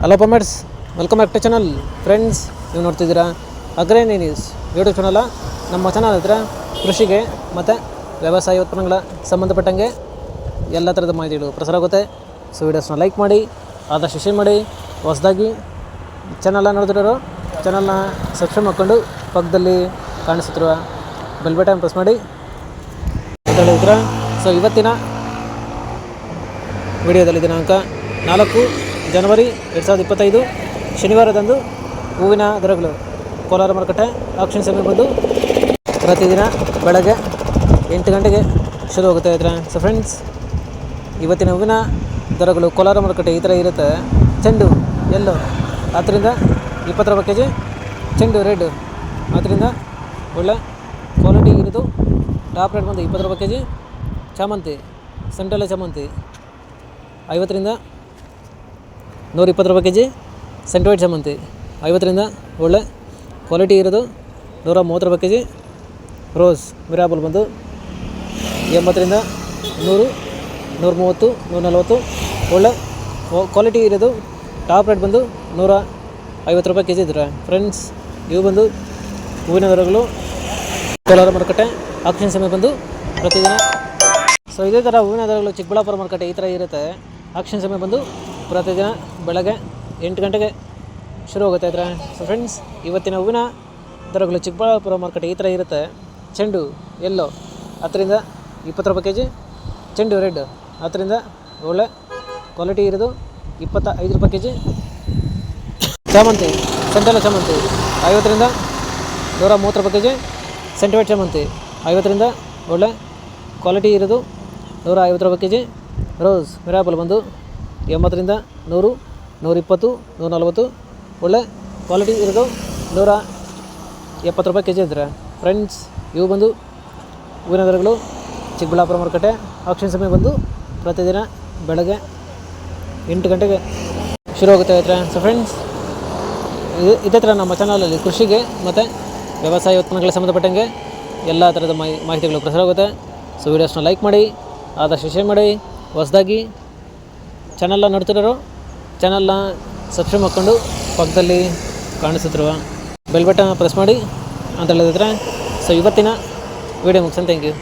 Hello ಪಮೆಟ್ಸ್, welcome back to channel. Friends, ನೀವು ನೋಡ್ತಿದ್ದೀರಾ ಅಗ್ರೇನಿ ನ್ಯೂಸ್ ಯೂಟ್ಯೂಬ್ ಚಾನಲ. ನಮ್ಮ ಚಾನಲ್ ಹತ್ರ ಕೃಷಿಗೆ ಮತ್ತು ವ್ಯವಸಾಯ ಉತ್ಪನ್ನಗಳ ಸಂಬಂಧಪಟ್ಟಂಗೆ ಎಲ್ಲ ಥರದ ಮಾಹಿತಿಗಳು ಪ್ರಸಾರ ಆಗುತ್ತೆ. ಸೊ ವೀಡಿಯೋಸ್ನ ಲೈಕ್ ಮಾಡಿ, ಆದಷ್ಟು ಶೇರ್ ಮಾಡಿ. ಹೊಸದಾಗಿ ಚಾನಲ್ನ ನೋಡಿದಿರೋರು ಚಾನಲ್ನ ಸಬ್ಸ್ಕ್ರೈಬ್ ಮಾಡಿಕೊಂಡು ಪಕ್ಕದಲ್ಲಿ ಕಾಣಿಸುತ್ತಿರುವ ಬೆಲ್ ಬಟನ್ ಪ್ರೆಸ್ ಮಾಡಿ ಅಂತ ಹೇಳಿದ್ರೆ. ಸೊ ಇವತ್ತಿನ ವಿಡಿಯೋದಲ್ಲಿ ದಿನಾಂಕ 4 ಜನವರಿ 2025 ಶನಿವಾರದಂದು ಹೂವಿನ ದರಗಳು ಕೋಲಾರ ಮಾರುಕಟ್ಟೆ ಆಕ್ಷನ್ ಸಮಯ ಬಂದು ಪ್ರತಿದಿನ ಬೆಳಗ್ಗೆ 8 ಗಂಟೆಗೆ ಶುರು ಹೋಗುತ್ತೆ ಇದ್ರೆ. ಸೊ ಫ್ರೆಂಡ್ಸ್, ಇವತ್ತಿನ ಹೂವಿನ ದರಗಳು ಕೋಲಾರ ಮಾರುಕಟ್ಟೆ ಈ ಥರ ಇರುತ್ತೆ. ಚೆಂಡು ಎಲ್ಲೋ 10ರಿಂದ 20 ರೂಪಾಯಿ ಕೆಜಿ, ಚೆಂಡು ರೆಡ್ 10ರಿಂದ ಒಳ್ಳೆ ಕ್ವಾಲಿಟಿ ಇರೋದು ಟಾಪ್ ರೇಟ್ ಬಂದು 20 ರೂಪಾಯಿ ಕೆಜಿ. ಚಾಮಂತಿ ಸೆಂಟ್ರಲ್ ಚಾಮಂತಿ 50ರಿಂದ 120 ರೂಪಾಯಿ ಕೆಜಿ. ಸೆಂಟ್ವೈಟ್ ಚಾಮಂತಿ 50ರಿಂದ ಒಳ್ಳೆ ಕ್ವಾಲಿಟಿ ಇರೋದು 130 ರೂಪಾಯಿ ಕೆಜಿ. ರೋಸ್ ಮಿರಾಬಲ್ ಬಂದು 80ರಿಂದ 100, 130, 140 ಒಳ್ಳೆ ಕ್ವಾಲಿಟಿ ಇರೋದು ಟಾಪ್ ರೇಟ್ ಬಂದು 150 ರೂಪಾಯಿ ಕೆಜಿ ಇದ್ರೆ. ಫ್ರೆಂಡ್ಸ್, ಇವು ಬಂದು ಹೂವಿನ ದರಗಳು ಕೋಲಾರ ಮಾರುಕಟ್ಟೆ ಆಕ್ಷನ್ ಸಮಯ ಬಂದು ಪ್ರತಿದಿನ. ಸೊ ಇದೇ ಥರ ಹೂವಿನ ದರಗಳು ಚಿಕ್ಕಬಳ್ಳಾಪುರ ಮಾರುಕಟ್ಟೆ ಈ ಥರ ಇರುತ್ತೆ. ಆಕ್ಷನ್ ಸಮಯ ಬಂದು ಪ್ರತಿದಿನ ಬೆಳಗ್ಗೆ 8 ಗಂಟೆಗೆ ಶುರು ಹೋಗುತ್ತೆ ಇದ್ರೆ. ಸೊ ಫ್ರೆಂಡ್ಸ್, ಇವತ್ತಿನ ಹೂವಿನ ದರಗಳು ಚಿಕ್ಕಬಳ್ಳಾಪುರ ಮಾರುಕಟ್ಟೆ ಈ ಥರ ಇರುತ್ತೆ. ಚೆಂಡು ಎಲ್ಲೋ 10ರಿಂದ 20 ರೂಪಾಯಿ ಕೆಜಿ. ಚೆಂಡು ರೆಡ್ 10ರಿಂದ ಒಳ್ಳೆ ಕ್ವಾಲಿಟಿ ಇರೋದು 25 ರೂಪಾಯಿ ಕೆಜಿ. ಚಾಮಂತಿ ಸೆಂಟ್ರಲ್ ಚಾಮಂತಿ 50ರಿಂದ 130 ರೂಪಾಯಿ ಕೆಜಿ. ಸೆಂಟಿವೈಟ್ ಚಾಮಂತಿ 50ರಿಂದ ಒಳ್ಳೆ ಕ್ವಾಲಿಟಿ ಇರೋದು 150 ರೂಪಾಯಿ ಕೆಜಿ. ರೋಸ್ ಮಿರಾಬಲ್ ಬಂದು 80ರಿಂದ 100, 120, 140 ಒಳ್ಳೆ ಕ್ವಾಲಿಟಿ ಇರೋದು 170 ರೂಪಾಯಿ ಕೆಜಿ ಇದ್ರೆ. ಫ್ರೆಂಡ್ಸ್, ಇವು ಬಂದು ಹೂವಿನ ದರಗಳು ಚಿಕ್ಕಬಳ್ಳಾಪುರ ಮಾರುಕಟ್ಟೆ ಆಕ್ಷನ್ ಸಮಯ ಬಂದು ಪ್ರತಿದಿನ ಬೆಳಗ್ಗೆ 8 ಗಂಟೆಗೆ ಶುರು ಹೋಗುತ್ತೆ ಇದ್ರೆ. ಸೊ ಫ್ರೆಂಡ್ಸ್, ಇದೇ ಥರ ನಮ್ಮ ಚಾನಲಲ್ಲಿ ಕೃಷಿಗೆ ಮತ್ತು ವ್ಯವಸಾಯ ಉತ್ಪನ್ನಗಳಿಗೆ ಸಂಬಂಧಪಟ್ಟಂಗೆ ಎಲ್ಲ ಥರದ ಮಾಹಿತಿಗಳು ಪ್ರಸಾರ ಆಗುತ್ತೆ. ಸೊ ವೀಡಿಯೋಸ್ನ ಲೈಕ್ ಮಾಡಿ, ಆದಷ್ಟು ಶೇರ್ ಮಾಡಿ. ಹೊಸದಾಗಿ ಚಾನಲ್ನ ನೋಡ್ತಿರೋರು ಚಾನಲ್ನ ಸಬ್ಸ್ಕ್ರೈಬ್ ಮಾಡಿಕೊಂಡು ಪಕ್ಕದಲ್ಲಿ ಕಾಣಿಸುತ್ತಿರುವ ಬೆಲ್ ಬಟನ್ ಪ್ರೆಸ್ ಮಾಡಿ ಅಂತ ಹೇಳಿದ್ರೆ. ಸೊ ಇವತ್ತಿನ ವೀಡಿಯೋ ಮುಗಿಸೋಣ. Thank you.